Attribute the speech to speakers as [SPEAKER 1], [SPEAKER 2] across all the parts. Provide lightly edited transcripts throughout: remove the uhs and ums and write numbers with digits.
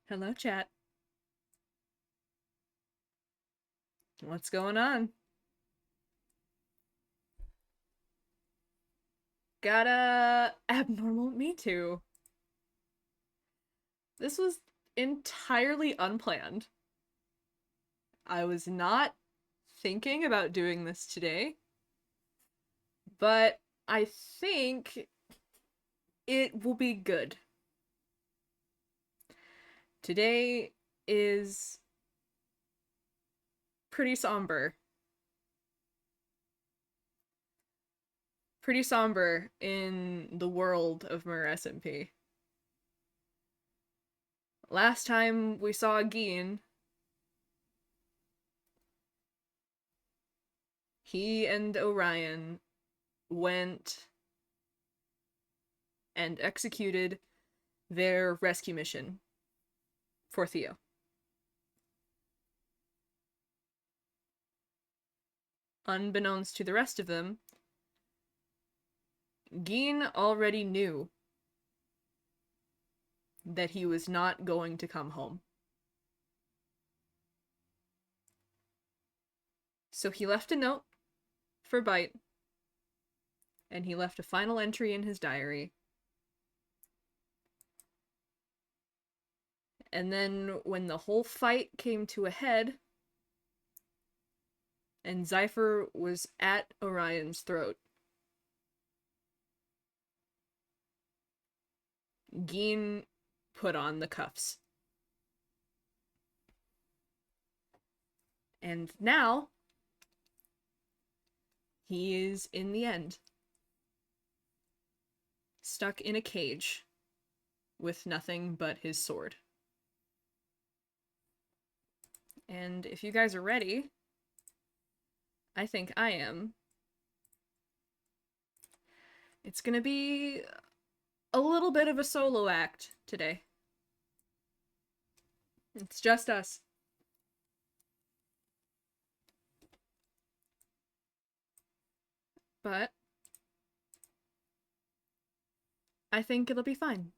[SPEAKER 1] Hello, chat. What's going on? Got a abnormal me too. This was entirely unplanned. I was not thinking about doing this today, but I think it will be good. Today is pretty somber. Pretty somber in the world of Mer SMP. Last time we saw Geen, he and Orion went and executed their rescue mission for Theo. Unbeknownst to the rest of them, Geen already knew that he was not going to come home. So he left a note for Bite, and he left a final entry in his diary. And then when the whole fight came to a head, and Zypher was at Orion's throat, Geen put on the cuffs. And now, he is in the end stuck in a cage with nothing but his sword. And if you guys are ready, I think I am. It's gonna be a little bit of a solo act today. It's just us. But I think it'll be fine.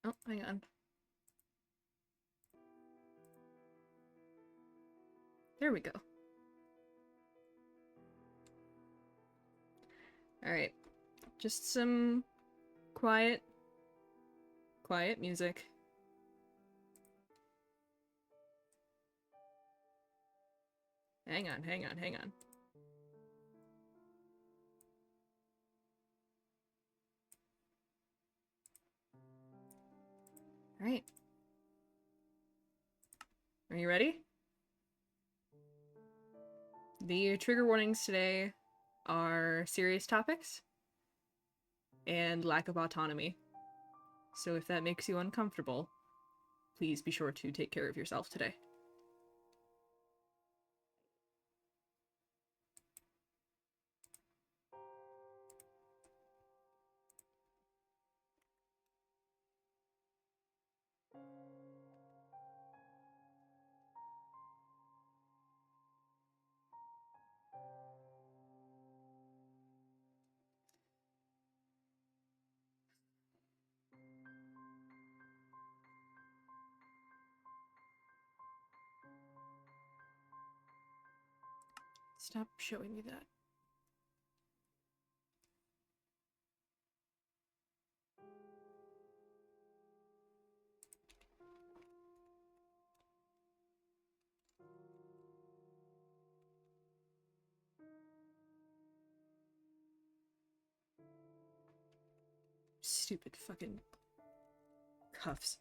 [SPEAKER 1] Oh, hang on. There we go. Alright. Just some quiet music. Hang on. Alright. Are you ready? The trigger warnings today are serious topics and lack of autonomy. So if that makes you uncomfortable, please be sure to take care of yourself today. Stop showing me that. Stupid fucking cuffs.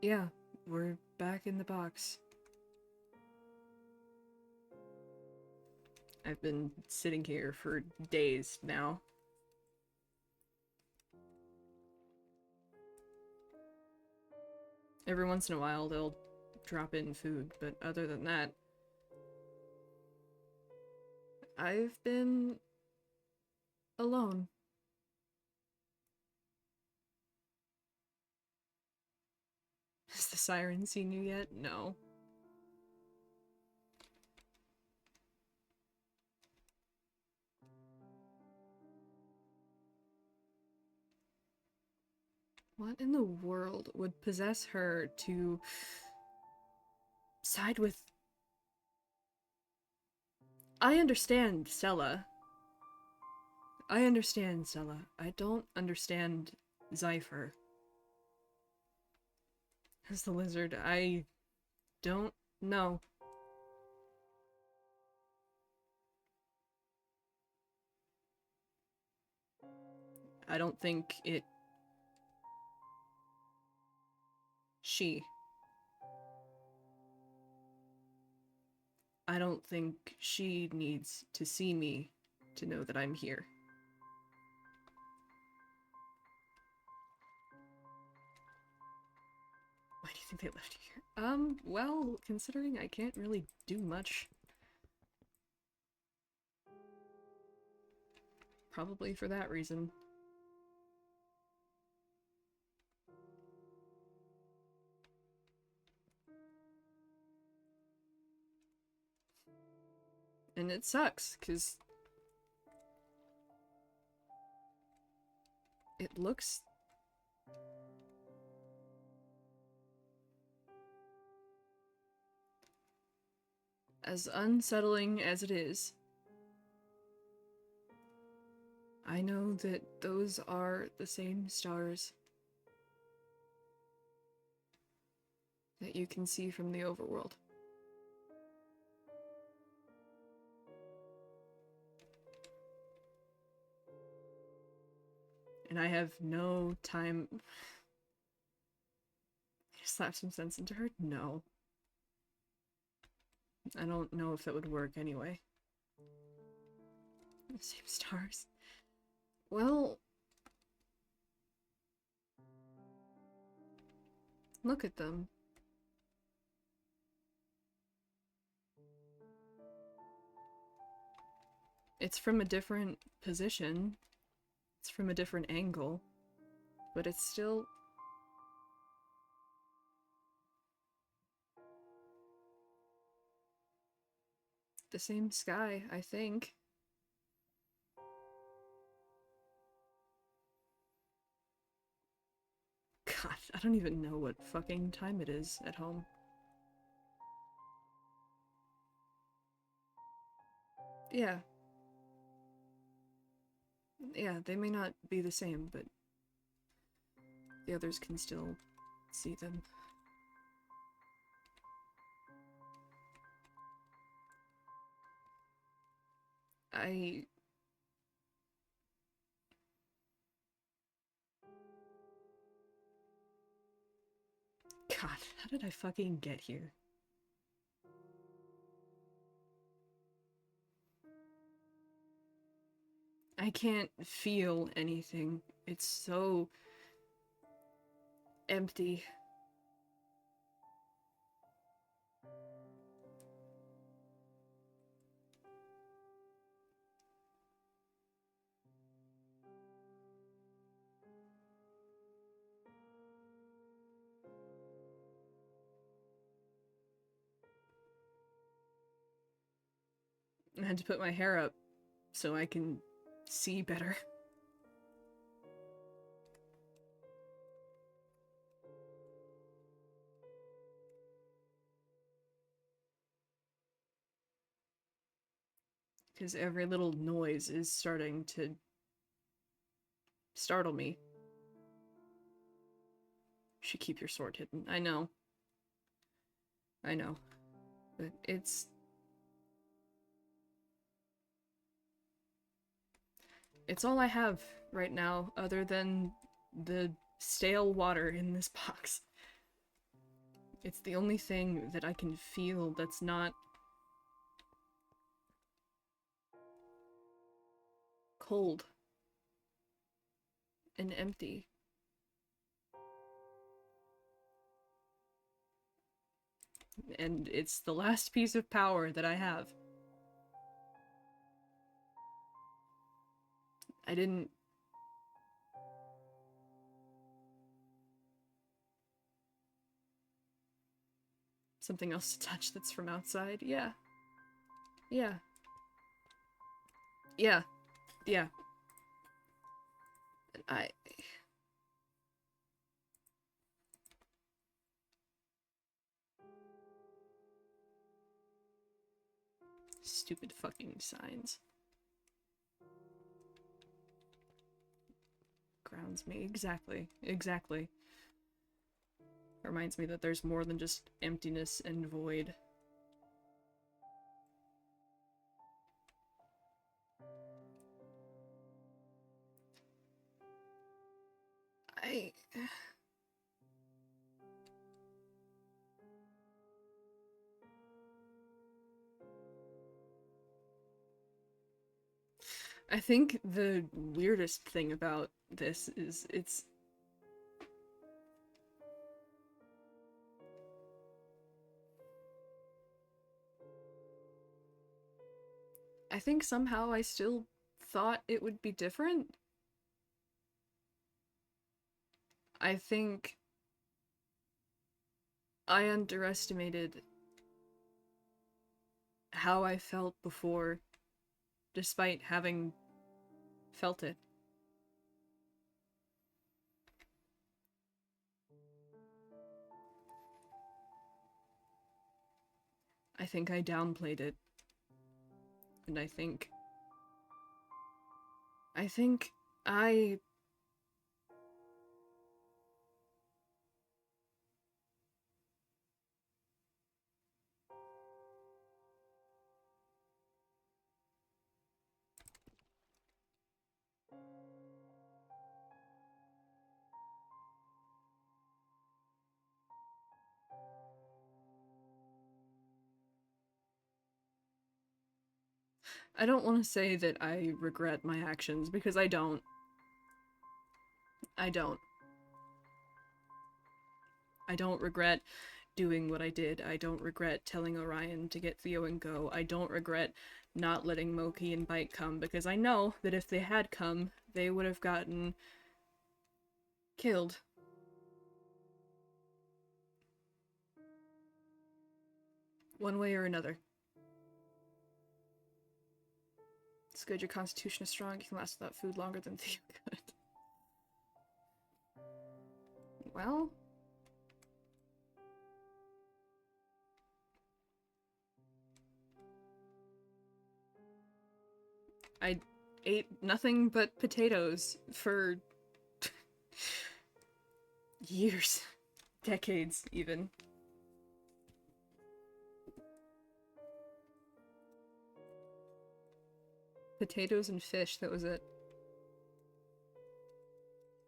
[SPEAKER 1] Yeah, we're back in the box. I've been sitting here for days now. Every once in a while they'll drop in food, but other than that, I've been alone. Has the siren seen you yet? No. What in the world would possess her to side with... I understand Stella. I understand Stella. I don't understand Zypher. As the lizard, I don't know. I don't think it... She. I don't think she needs to see me to know that I'm here. Why do you think they left you here? Well, considering I can't really do much. Probably for that reason. And it sucks, because it looks... as unsettling as it is. I know that those are the same stars that you can see from the overworld. And I have no time... Slap some sense into her? No. I don't know if that would work anyway. The same stars. Well... look at them. It's from a different position. It's from a different angle. But it's still... the same sky, I think. God, I don't even know what fucking time it is at home. Yeah. Yeah, they may not be the same, but the others can still see them. God, how did I fucking get here? I can't feel anything. It's so... empty. I had to put my hair up so I can see better. Because every little noise is starting to startle me. You should keep your sword hidden. I know. I know. But it's... it's all I have right now, other than the stale water in this box. It's the only thing that I can feel that's not... cold. And empty. And it's the last piece of power that I have. I didn't... Something else to touch that's from outside. Yeah. Yeah. Yeah. Yeah. I... Stupid fucking signs. Grounds me. Exactly. Exactly. Reminds me that there's more than just emptiness and void. I think the weirdest thing about this is I think somehow I still thought it would be different. I think I underestimated how I felt before, despite having felt it. I think I downplayed it. And I think I... I don't want to say that I regret my actions, because I don't. I don't. I don't regret doing what I did. I don't regret telling Orion to get Theo and go. I don't regret not letting Moki and Bite come, because I know that if they had come, they would have gotten killed. One way or another. It's good your constitution is strong. You can last without food longer than Theo could. Well... I ate nothing but potatoes for... years. Decades, even. Potatoes and fish, that was it.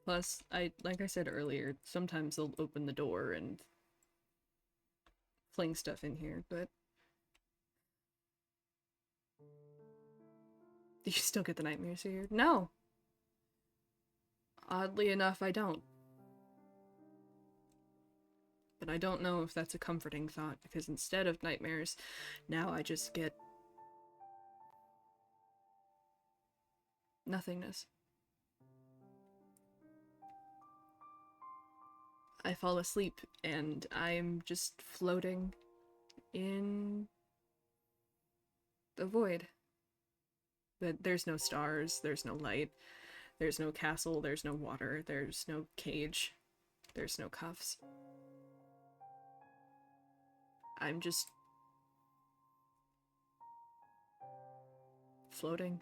[SPEAKER 1] Plus, like I said earlier, sometimes they'll open the door and fling stuff in here, but... Do you still get the nightmares here? No! Oddly enough, I don't. But I don't know if that's a comforting thought, because instead of nightmares, now I just get... nothingness. I fall asleep, and I'm just floating in the void. But there's no stars, there's no light, there's no castle, there's no water, there's no cage, there's no cuffs. I'm just... floating.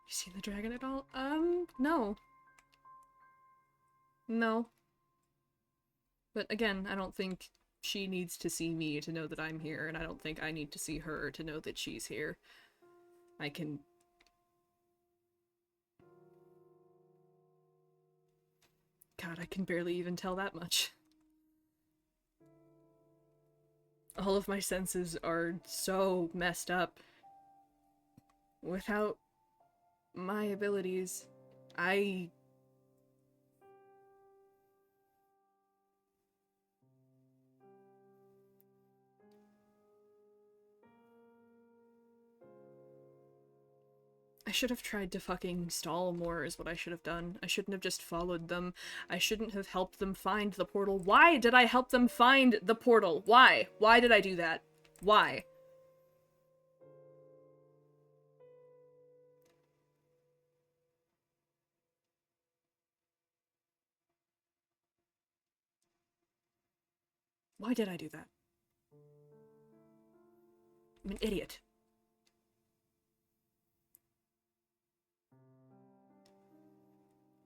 [SPEAKER 1] You seen the dragon at all? No. No. But again, I don't think she needs to see me to know that I'm here, and I don't think I need to see her to know that she's here. I can... God, I can barely even tell that much. All of my senses are so messed up. Without my abilities, I I should have tried to fucking stall more is what I should have done. I shouldn't have just followed them. I shouldn't have helped them find the portal. Why did I help them find the portal? Why? Why did I do that? Why? Why did I do that? I'm an idiot.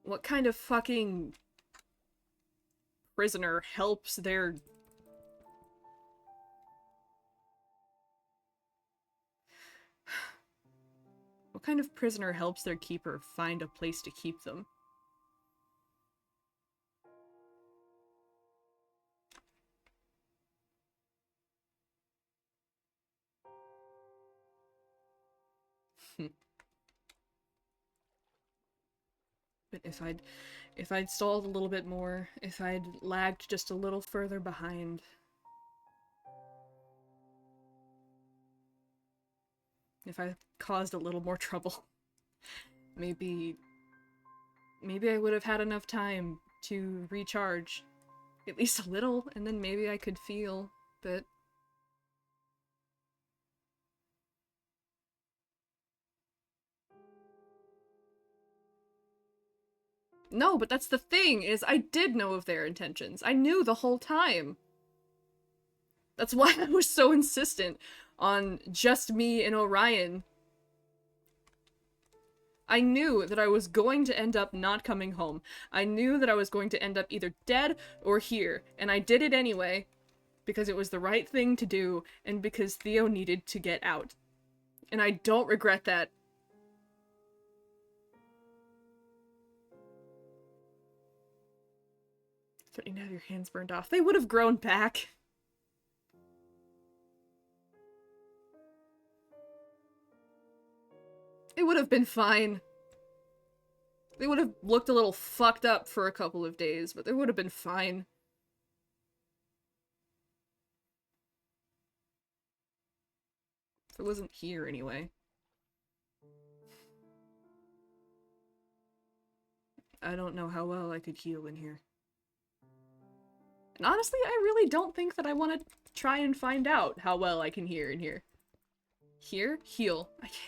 [SPEAKER 1] What kind of fucking prisoner helps their... What kind of prisoner helps their keeper find a place to keep them? But if I'd stalled a little bit more, if I'd lagged just a little further behind, if I caused a little more trouble, maybe I would have had enough time to recharge at least a little, and then maybe I could feel, but no, but that's the thing, is I did know of their intentions. I knew the whole time. That's why I was so insistent on just me and Orion. I knew that I was going to end up not coming home. I knew that I was going to end up either dead or here, and I did it anyway, because it was the right thing to do, and because Theo needed to get out. And I don't regret that. Threatening to have your hands burned off. They would have grown back. It would have been fine. They would have looked a little fucked up for a couple of days, but they would have been fine. If it wasn't here, anyway. I don't know how well I could heal in here. And honestly, I really don't think that I want to try and find out how well I can hear in here. Here? Heal. I can't.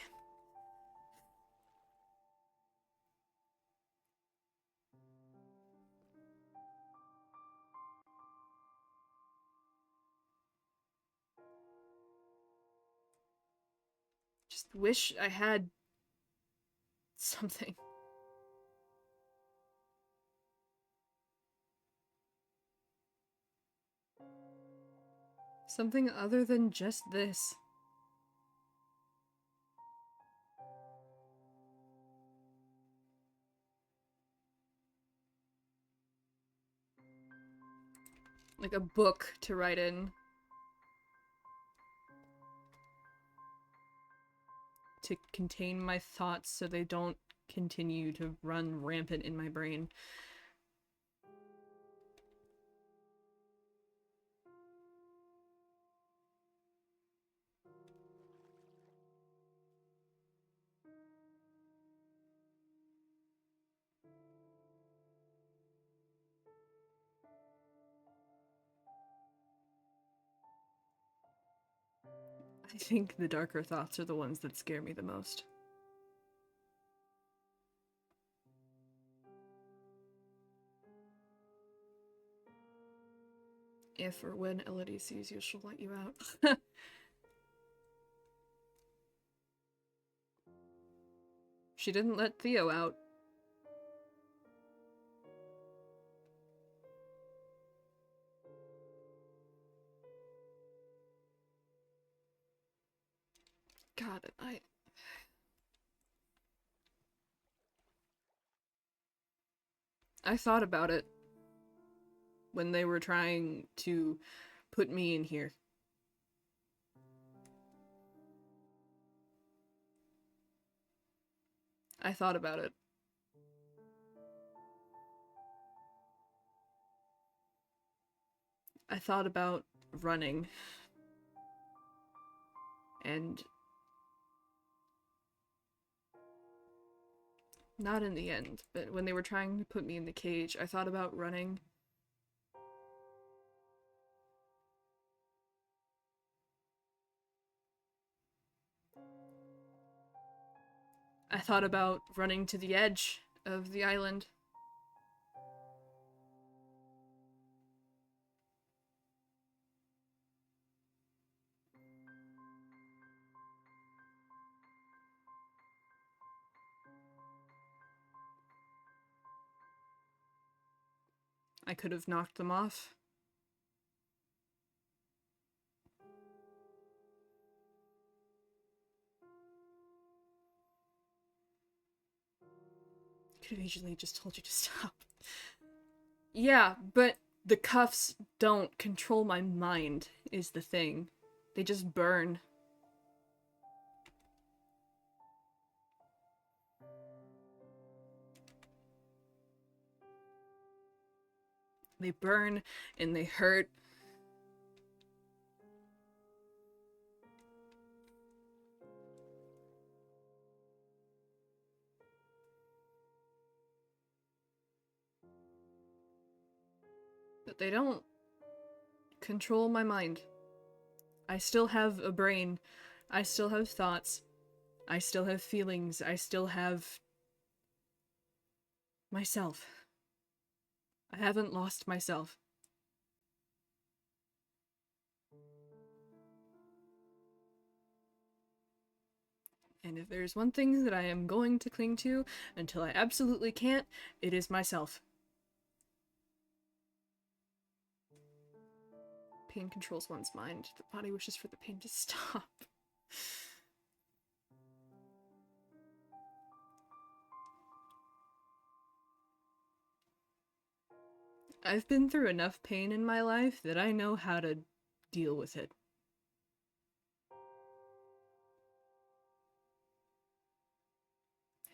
[SPEAKER 1] Just wish I had something. Something other than just this. Like a book to write in. To contain my thoughts so they don't continue to run rampant in my brain. I think the darker thoughts are the ones that scare me the most. If or when Elodie sees you, she'll let you out. She didn't let Theo out. God, I thought about it when they were trying to put me in here. I thought about it. I thought about running. And Not in the end, but when they were trying to put me in the cage, I thought about running. I thought about running to the edge of the island. I could have knocked them off. Could have easily just told you to stop. Yeah, but the cuffs don't control my mind, is the thing. They just burn. They burn and they hurt. But they don't control my mind. I still have a brain. I still have thoughts. I still have feelings. I still have myself. I haven't lost myself. And if there's one thing that I am going to cling to until I absolutely can't, it is myself. Pain controls one's mind. The body wishes for the pain to stop. I've been through enough pain in my life that I know how to deal with it.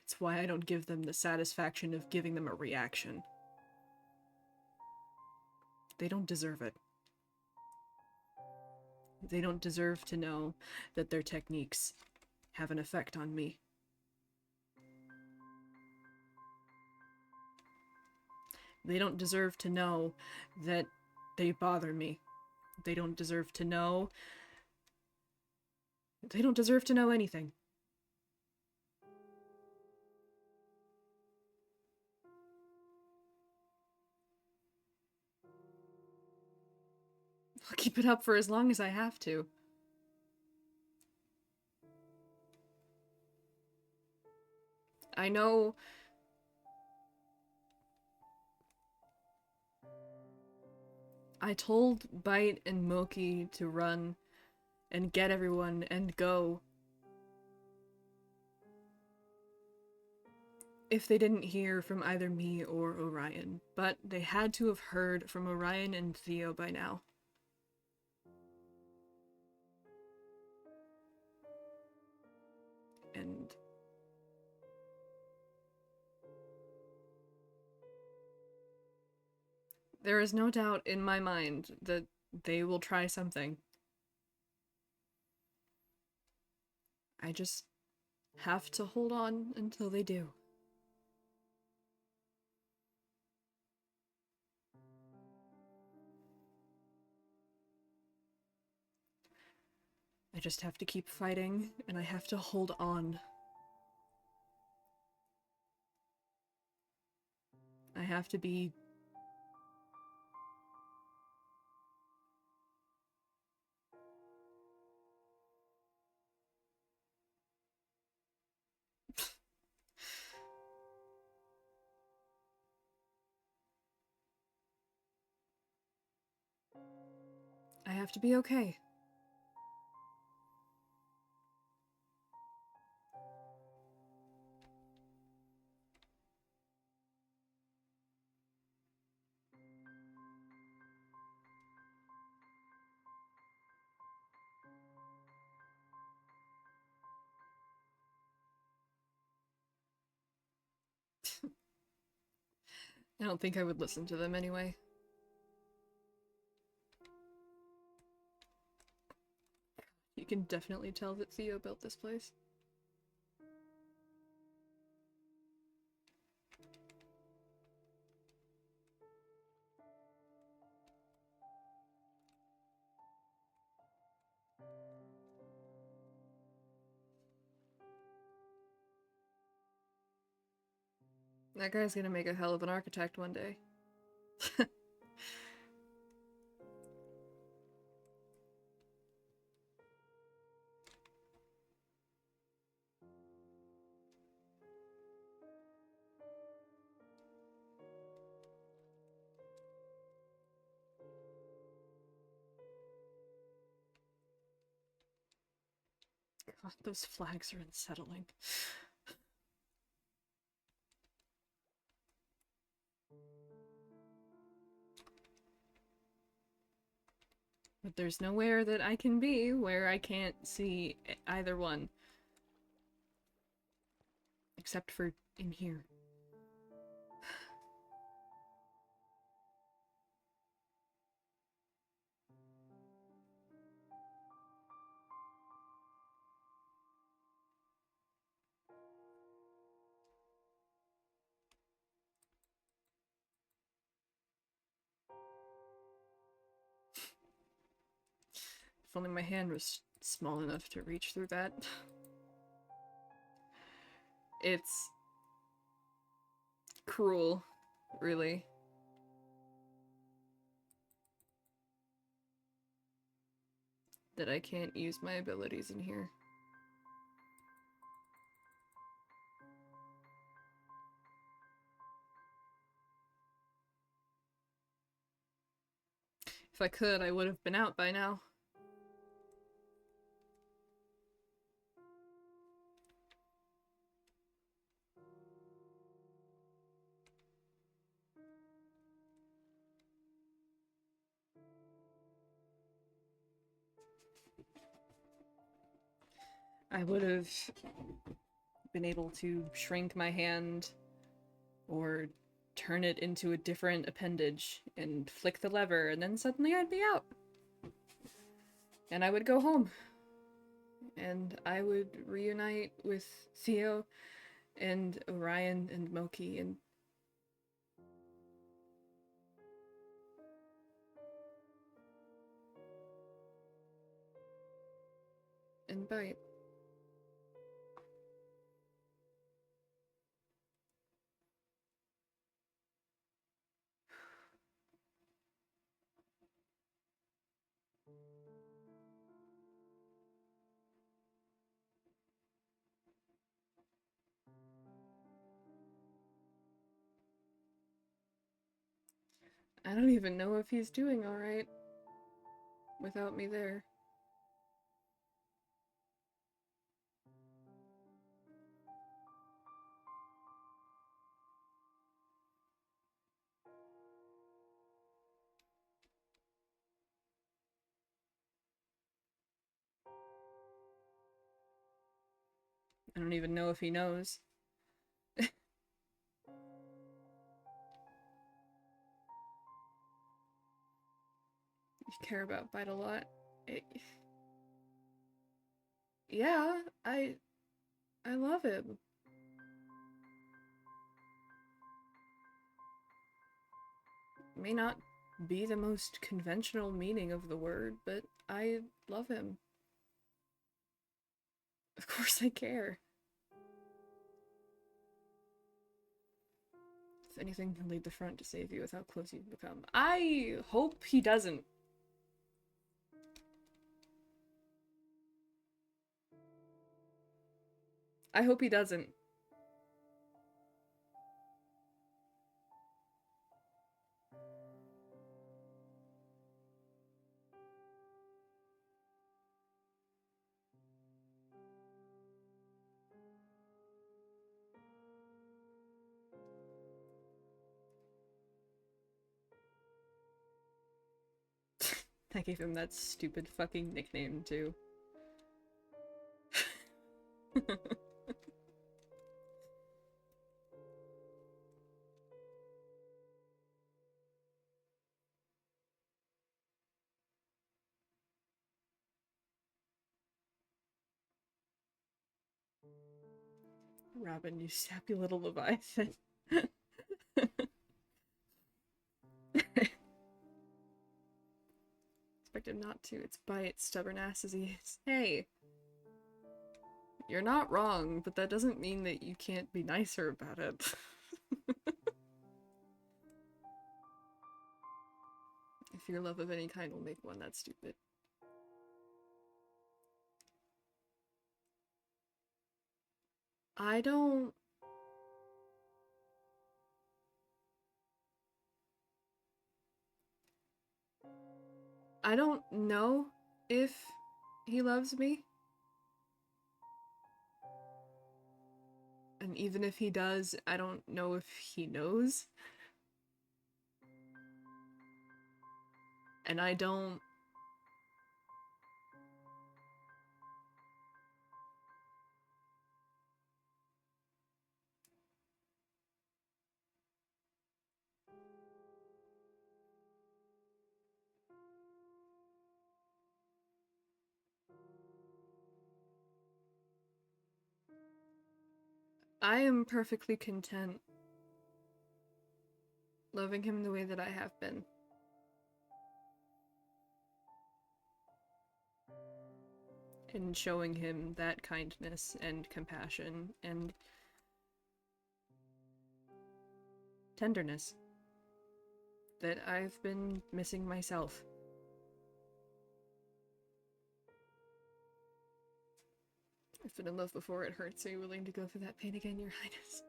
[SPEAKER 1] It's why I don't give them the satisfaction of giving them a reaction. They don't deserve it. They don't deserve to know that their techniques have an effect on me. They don't deserve to know that they bother me. They don't deserve to know. They don't deserve to know anything. I'll keep it up for as long as I have to. I know I told Bite and Moki to run and get everyone and go. If they didn't hear from either me or Orion, but they had to have heard from Orion and Theo by now. And there is no doubt in my mind that they will try something. I just have to hold on until they do. I just have to keep fighting, and I have to hold on. I have to be... I have to be okay. I don't think I would listen to them anyway. You can definitely tell that Theo built this place. That guy's gonna make a hell of an architect one day. God, those flags are unsettling. But there's nowhere that I can be where I can't see either one. Except for in here. If only my hand was small enough to reach through that. It's cruel, really. That I can't use my abilities in here. If I could, I would have been out by now. I would have been able to shrink my hand or turn it into a different appendage and flick the lever, and then suddenly I'd be out. And I would go home. And I would reunite with Theo and Orion and Moki and Bite. I don't even know if he's doing alright without me there. I don't even know if he knows. You care about Bite a lot. Yeah, I love him. May not be the most conventional meaning of the word, but I love him. Of course I care. If anything can lead the front to save you with how close you've become. I hope he doesn't. I hope he doesn't. I gave him that stupid fucking nickname, too. Robin, you sappy little leviathan. Expect him not to. It's Bite, stubborn ass as he is. Hey! You're not wrong, but that doesn't mean that you can't be nicer about it. If your love of any kind will make one that stupid. I don't know if he loves me. And even if he does, I don't know if he knows. And I don't... I am perfectly content loving him the way that I have been. And showing him that kindness and compassion and tenderness that I've been missing myself. I've been in love before it hurts. Are you willing to go through that pain again, Your Highness?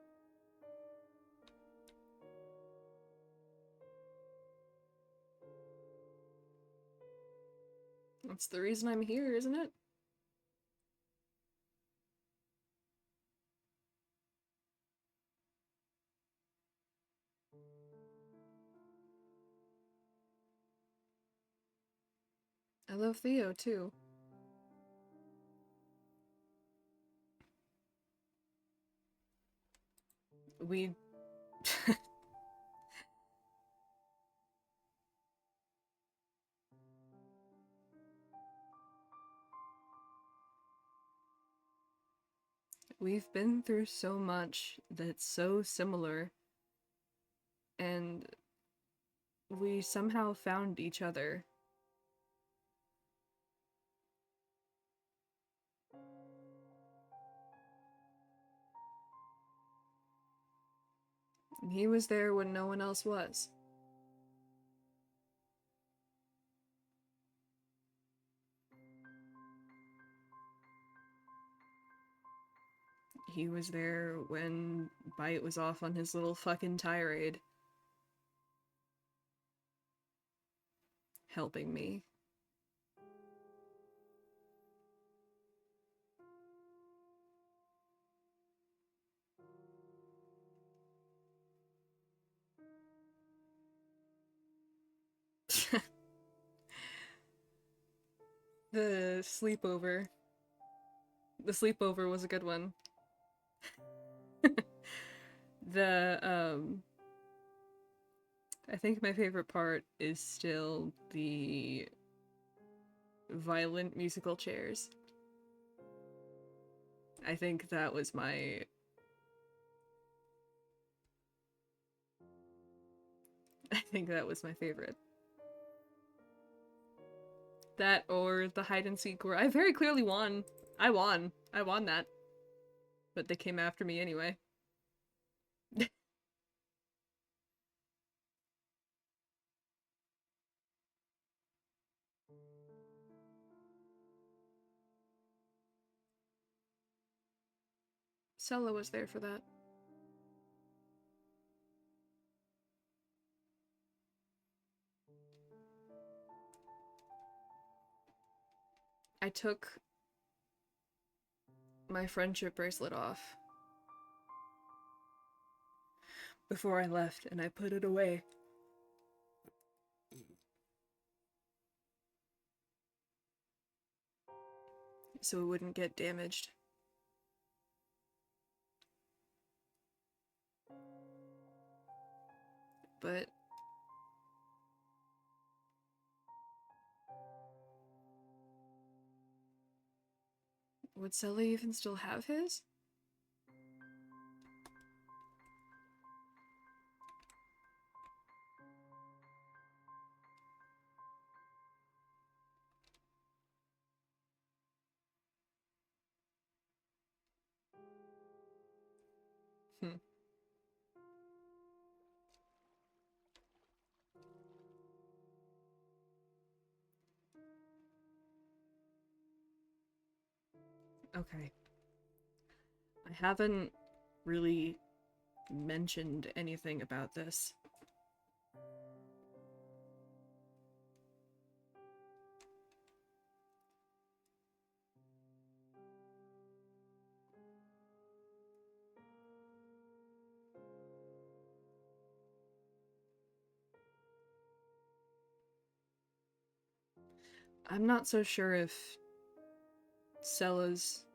[SPEAKER 1] That's the reason I'm here, isn't it? I love Theo, too. We... We've been through so much that's so similar, and we somehow found each other. And he was there when no one else was. He was there when Bite was off on his little fucking tirade. Helping me. The sleepover. The sleepover was a good one. I think my favorite part is still the violent musical chairs. I think that was my... I think that was my favorite. That or the hide and seek where I very clearly won. I won. I won that. But they came after me anyway. Sella was there for that. I took my friendship bracelet off before I left, and I put it away. So it wouldn't get damaged. But would Sully even still have his? Hmm. Okay. I haven't really mentioned anything about this. I'm not so sure if Sella's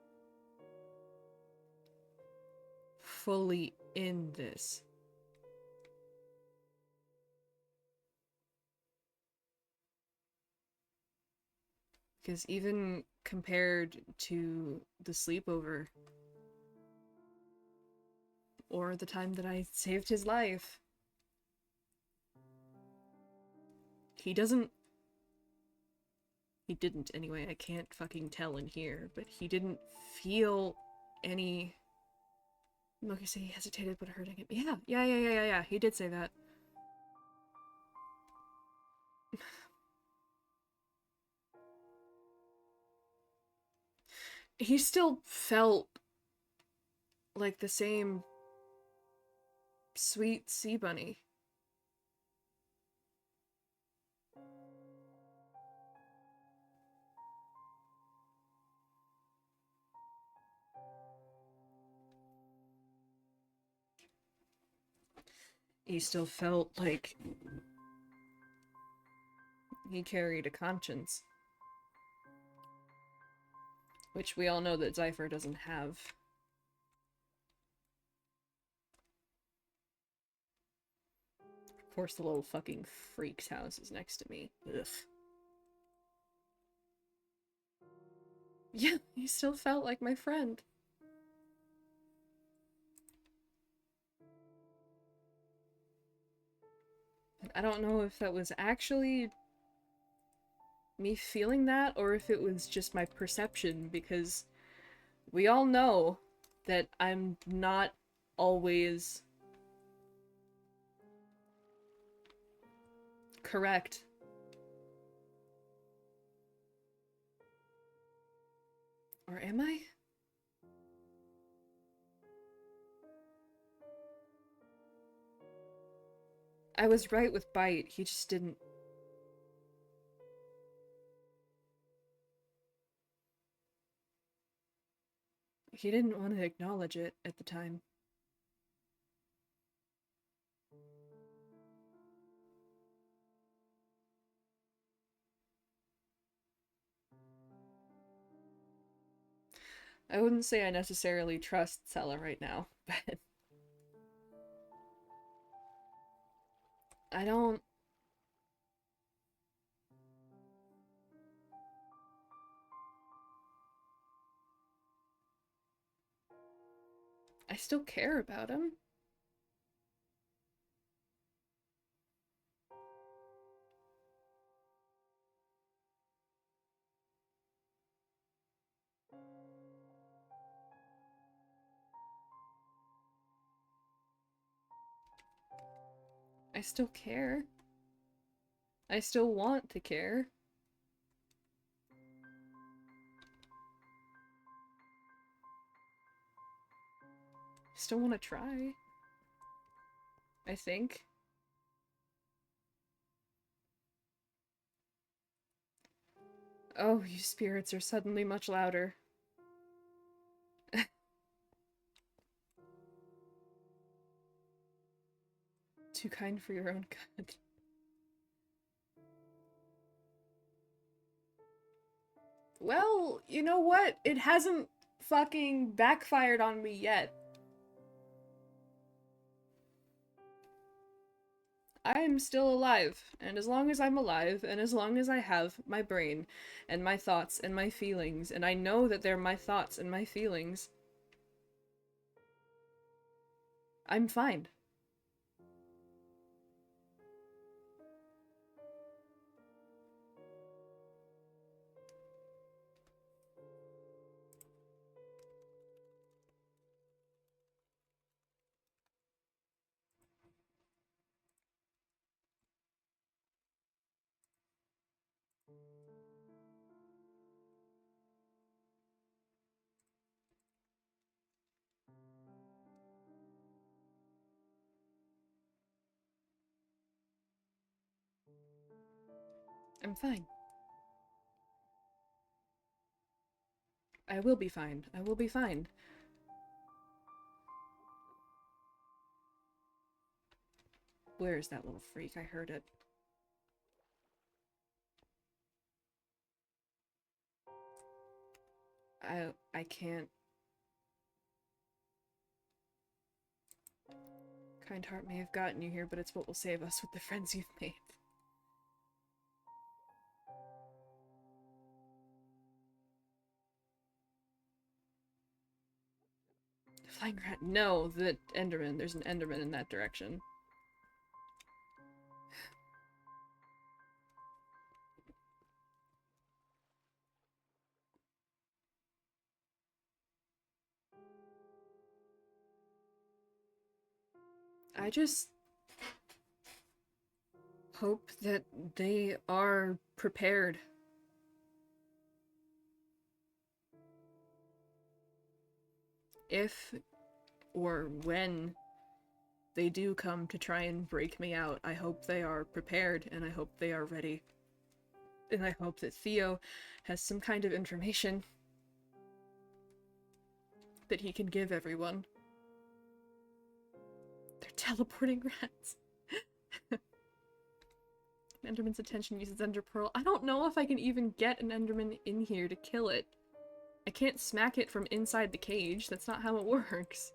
[SPEAKER 1] fully in this. Because even compared to the sleepover, or the time that I saved his life, he didn't anyway, I can't fucking tell in here, but he didn't feel any... Look, you say he hesitated but hurting him. Yeah, he did say that. He still felt like the same sweet sea bunny. He still felt like he carried a conscience. Which we all know that Zypher doesn't have. Of course, the little fucking freak's house is next to me. Ugh. Yeah, he still felt like my friend. I don't know if that was actually me feeling that or if it was just my perception, because we all know that I'm not always correct. Or am I? I was right with Bite, he just didn't... He didn't want to acknowledge it at the time. I wouldn't say I necessarily trust Sella right now, but... I don't... I still care about him. I still care. I still want to care. I still want to try. I think. Oh, you spirits are suddenly much louder. Too kind for your own good. Well, you know what? It hasn't fucking backfired on me yet. I am still alive, and as long as I'm alive, and as long as I have my brain, and my thoughts, and my feelings, and I know that they're my thoughts and my feelings, I'm fine. I'm fine. I will be fine. I will be fine. Where is that little freak? I heard it. I can't. Kind heart may have gotten you here, but it's what will save us with the friends you've made. Flying rat. No, the Enderman. There's an Enderman in that direction. I just hope that they are prepared. If or when they do come to try and break me out, I hope they are prepared and I hope they are ready. And I hope that Theo has some kind of information that he can give everyone. They're teleporting rats. Enderman's attention uses Ender Pearl. I don't know if I can even get an Enderman in here to kill it. I can't smack it from inside the cage. That's not how it works.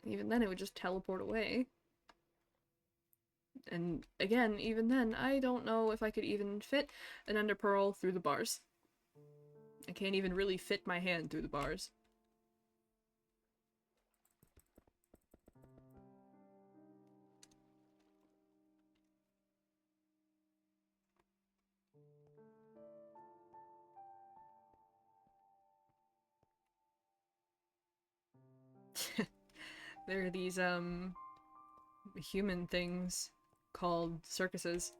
[SPEAKER 1] Even then, it would just teleport away. And again, even then, I don't know if I could even fit an Ender Pearl through the bars. I can't even really fit my hand through the bars. There are these, human things called circuses,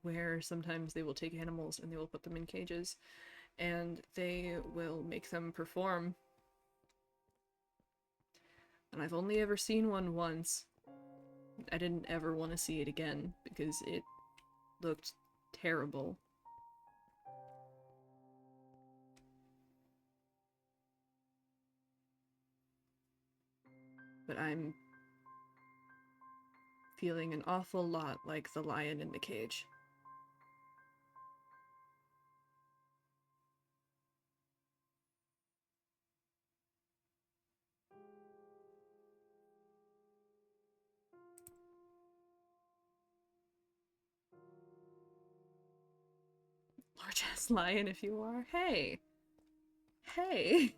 [SPEAKER 1] where sometimes they will take animals and they will put them in cages, and they will make them perform. And I've only ever seen one once. I didn't ever want to see it again, because it looked terrible. But I'm feeling an awful lot like the lion in the cage. Large-ass lion if you are. Hey! Hey!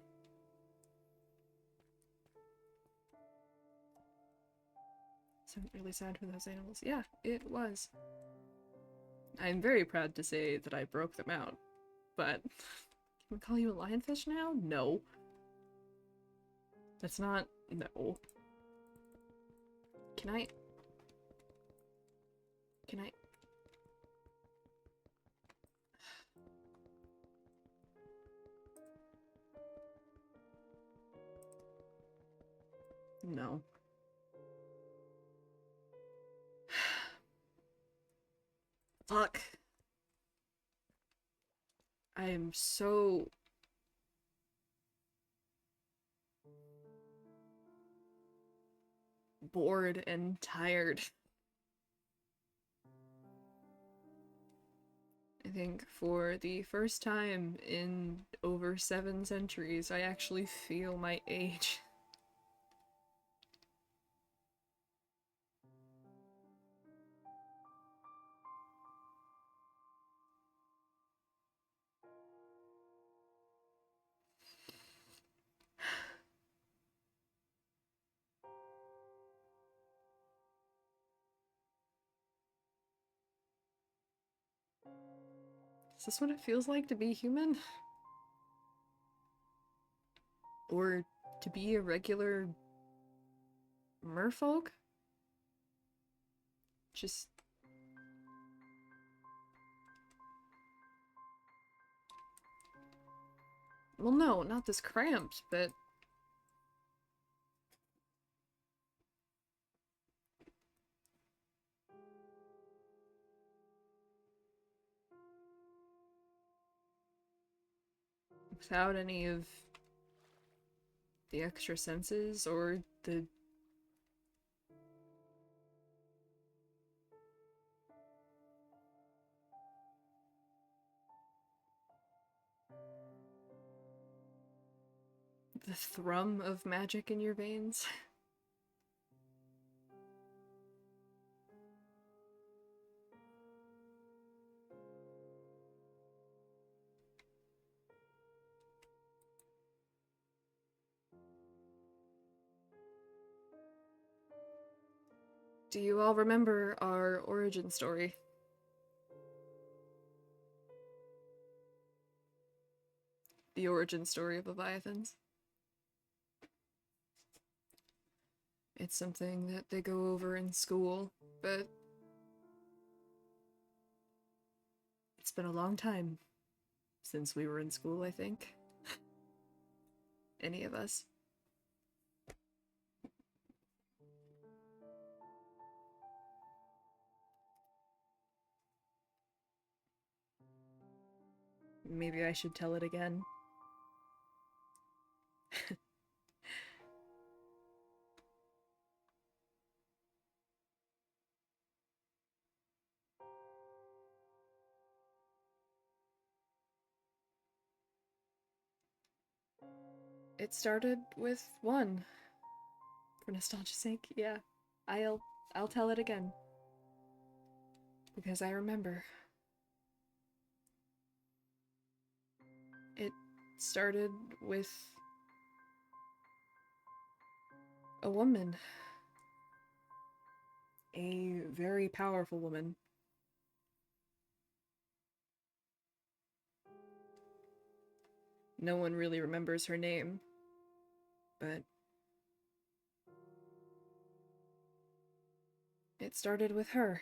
[SPEAKER 1] So really sad for those animals. Yeah, it was. I'm very proud to say that I broke them out, but can we call you a lionfish now? No. That's not... no. Can I... Can I... No. Fuck. I am so... bored and tired. I think for the first time in over 7 centuries, I actually feel my age. Is this what it feels like to be human? Or to be a regular merfolk? Just... well, no, not this cramped, but... without any of the extra senses or the thrum of magic in your veins. Do you all remember our origin story? The origin story of Leviathans? It's something that they go over in school, but it's been a long time since we were in school, I think. Any of us. Maybe I should tell it again. It started with one. For nostalgia's sake, yeah. I'll tell it again. Because I remember. It started with a woman. A very powerful woman. No one really remembers her name, but it started with her.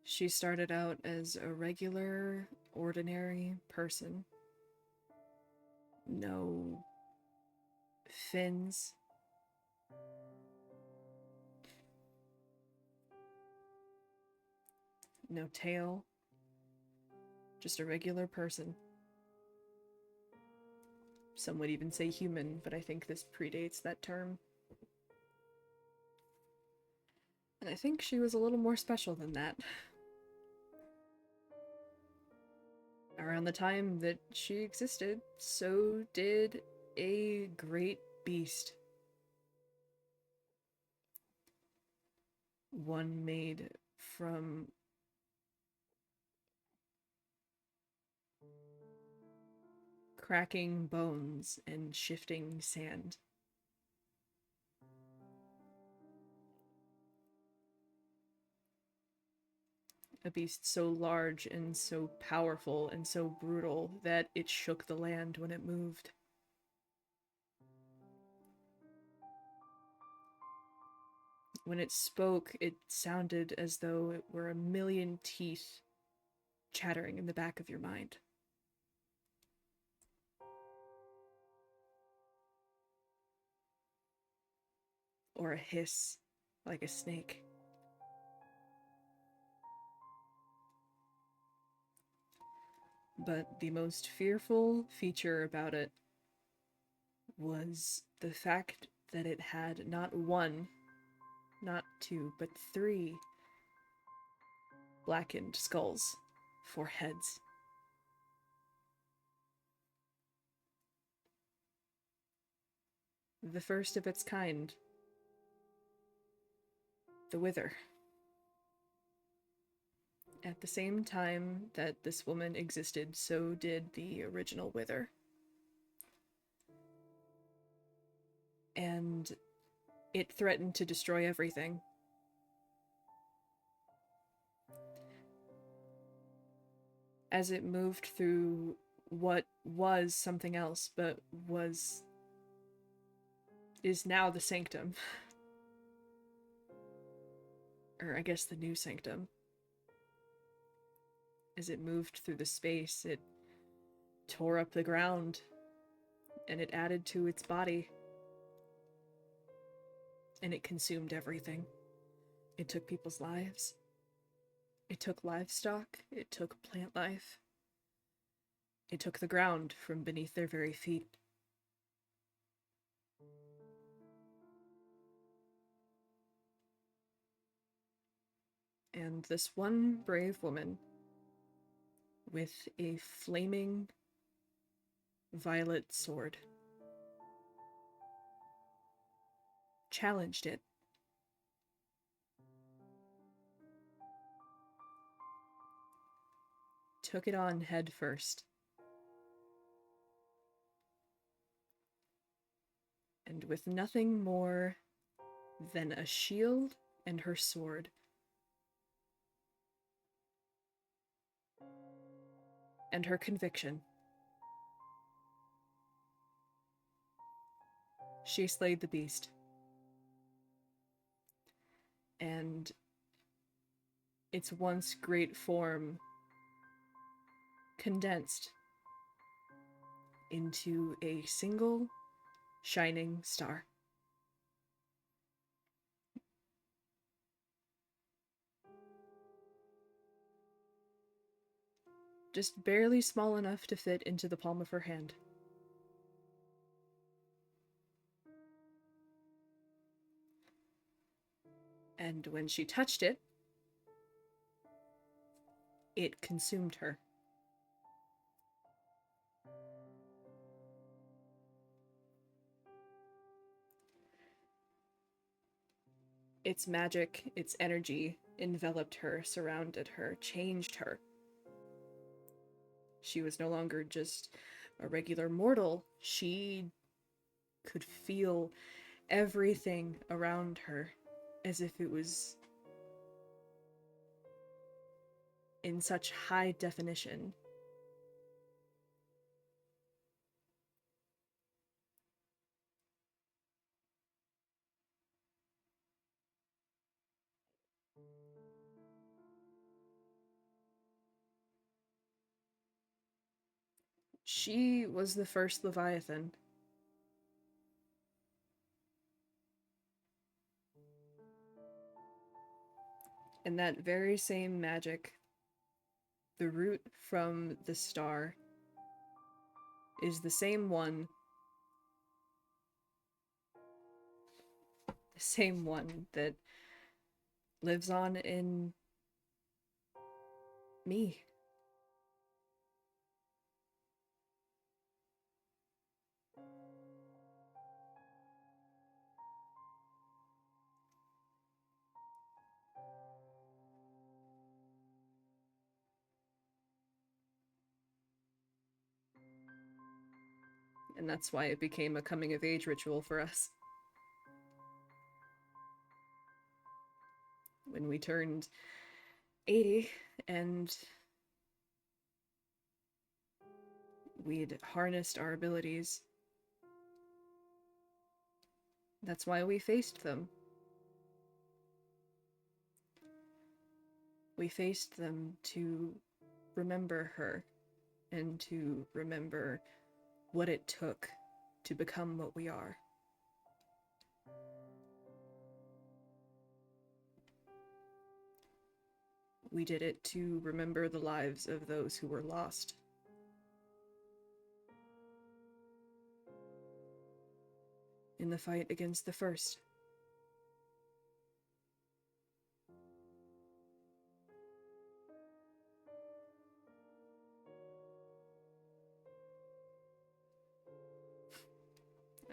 [SPEAKER 1] She started out as a regular, ordinary person. No fins. No tail. Just a regular person. Some would even say human, but I think this predates that term. And I think she was a little more special than that. Around the time that she existed, so did a great beast. One made from cracking bones and shifting sand. A beast so large and so powerful and so brutal that it shook the land when it moved. When it spoke, it sounded as though it were a million teeth chattering in the back of your mind. Or a hiss, like a snake. But the most fearful feature about it was the fact that it had not one, not two, but three blackened skulls for heads. The first of its kind. The Wither. At the same time that this woman existed, so did the original Wither. And it threatened to destroy everything. As it moved through what was something else, but is now the Sanctum. Or I guess the new Sanctum. As it moved through the space, it tore up the ground, and it added to its body. And it consumed everything. It took people's lives. It took livestock. It took plant life. It took the ground from beneath their very feet. And this one brave woman, with a flaming violet sword, challenged it. Took it on head first. And with nothing more than a shield and her sword, and her conviction, she slayed the beast. And its once great form condensed into a single shining star. Just barely small enough to fit into the palm of her hand. And when she touched it, it consumed her. Its magic, its energy enveloped her, surrounded her, changed her. She was no longer just a regular mortal. She could feel everything around her as if it was in such high definition. She was the first Leviathan. And that very same magic, the root from the star, is the same one that lives on in me. And that's why it became a coming-of-age ritual for us. When we turned 80 and we'd harnessed our abilities, that's why we faced them. We faced them to remember her and to remember what it took to become what we are. We did it to remember the lives of those who were lost. In the fight against the First.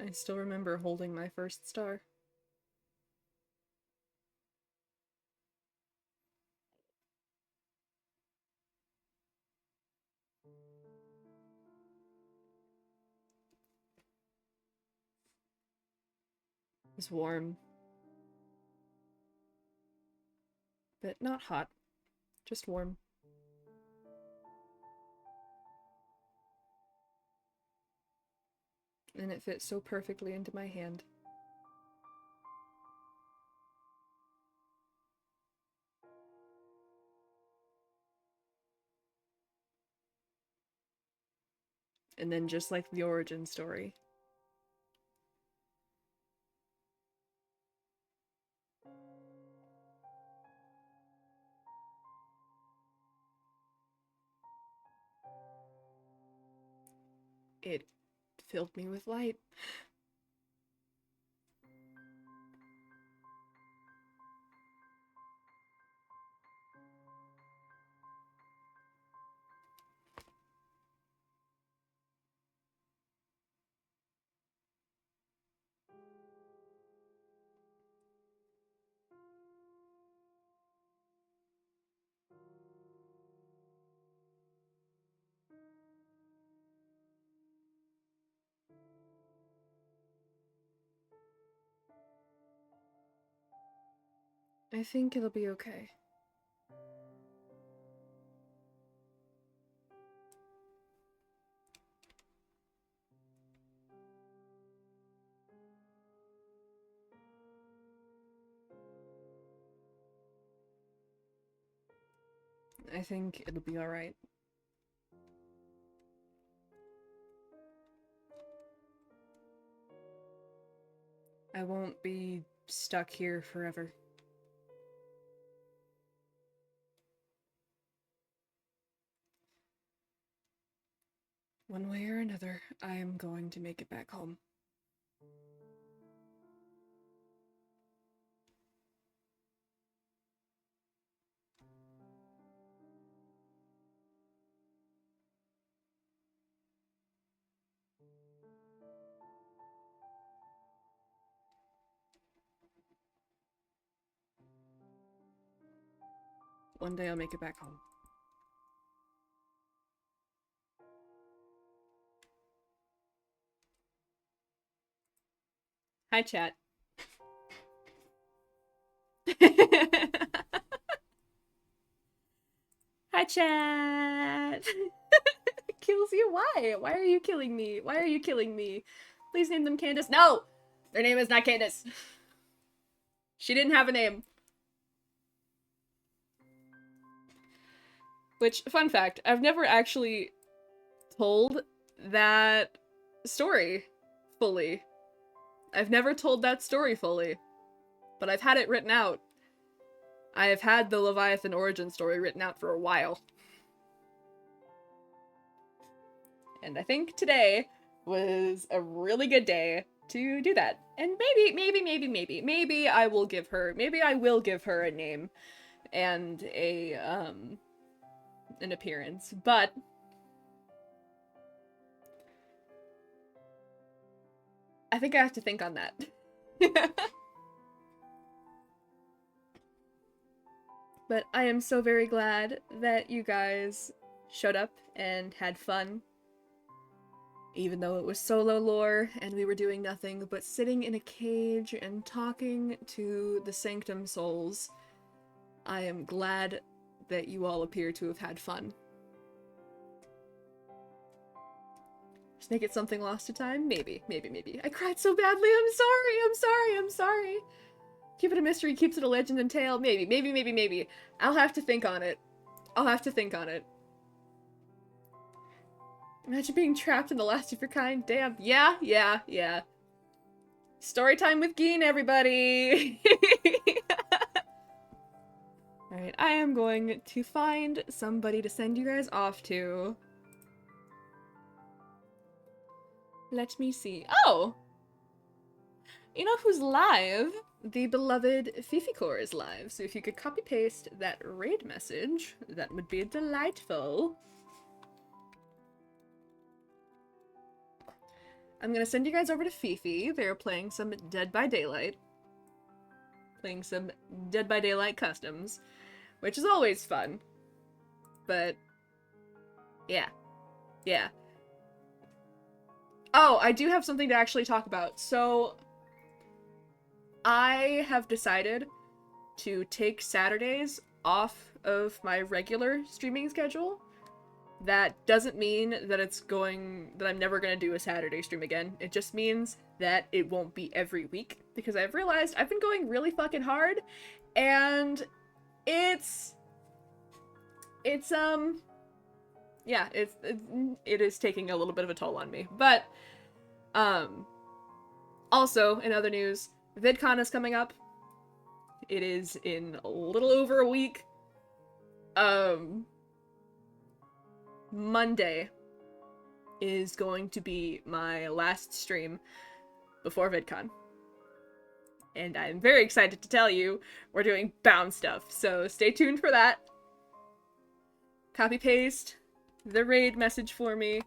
[SPEAKER 1] I still remember holding my first star. It was warm, but not hot, just warm. And it fit so perfectly into my hand. And then just like the origin story, It filled me with light. I think it'll be okay. I think it'll be alright. I won't be stuck here forever. One way or another, I am going to make it back home. One day I'll make it back home. Hi, chat. Hi, chat! Kills you? Why? Why are you killing me? Why are you killing me? Please name them Candace. No! Their name is not Candace. She didn't have a name. Which, fun fact, I've never actually told that story fully. I've never told that story fully. But I've had it written out. I have had the Leviathan origin story written out for a while. And I think today was a really good day to do that. And maybe I will give her, a name and an appearance, but I think I have to think on that. But I am so very glad that you guys showed up and had fun. Even though it was solo lore and we were doing nothing but sitting in a cage and talking to the Sanctum Souls, I am glad that you all appear to have had fun. Just make it something lost to time? Maybe. I cried so badly, I'm sorry. Keep it a mystery, keeps it a legend and tale. Maybe. I'll have to think on it. Imagine being trapped in the last of your kind. Damn. Yeah. Story time with Geen, everybody! Alright, I am going to find somebody to send you guys off to. Let me see. Oh! You know who's live? The beloved Fificore is live, so if you could copy-paste that raid message, that would be delightful. I'm gonna send you guys over to Fifi. They're playing some Dead by Daylight. Playing some Dead by Daylight customs, which is always fun. But, yeah. Oh, I do have something to actually talk about. So, I have decided to take Saturdays off of my regular streaming schedule. That doesn't mean that I'm never gonna do a Saturday stream again. It just means that it won't be every week, because I've realized I've been going really fucking hard, and it is taking a little bit of a toll on me. But, also, in other news, VidCon is coming up. It is in a little over a week. Monday is going to be my last stream before VidCon. And I'm very excited to tell you we're doing bound stuff, so stay tuned for that. Copy paste the raid message for me,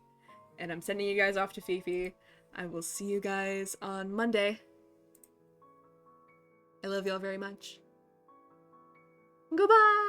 [SPEAKER 1] and I'm sending you guys off to Fifi. I will see you guys on Monday. I love y'all very much. Goodbye!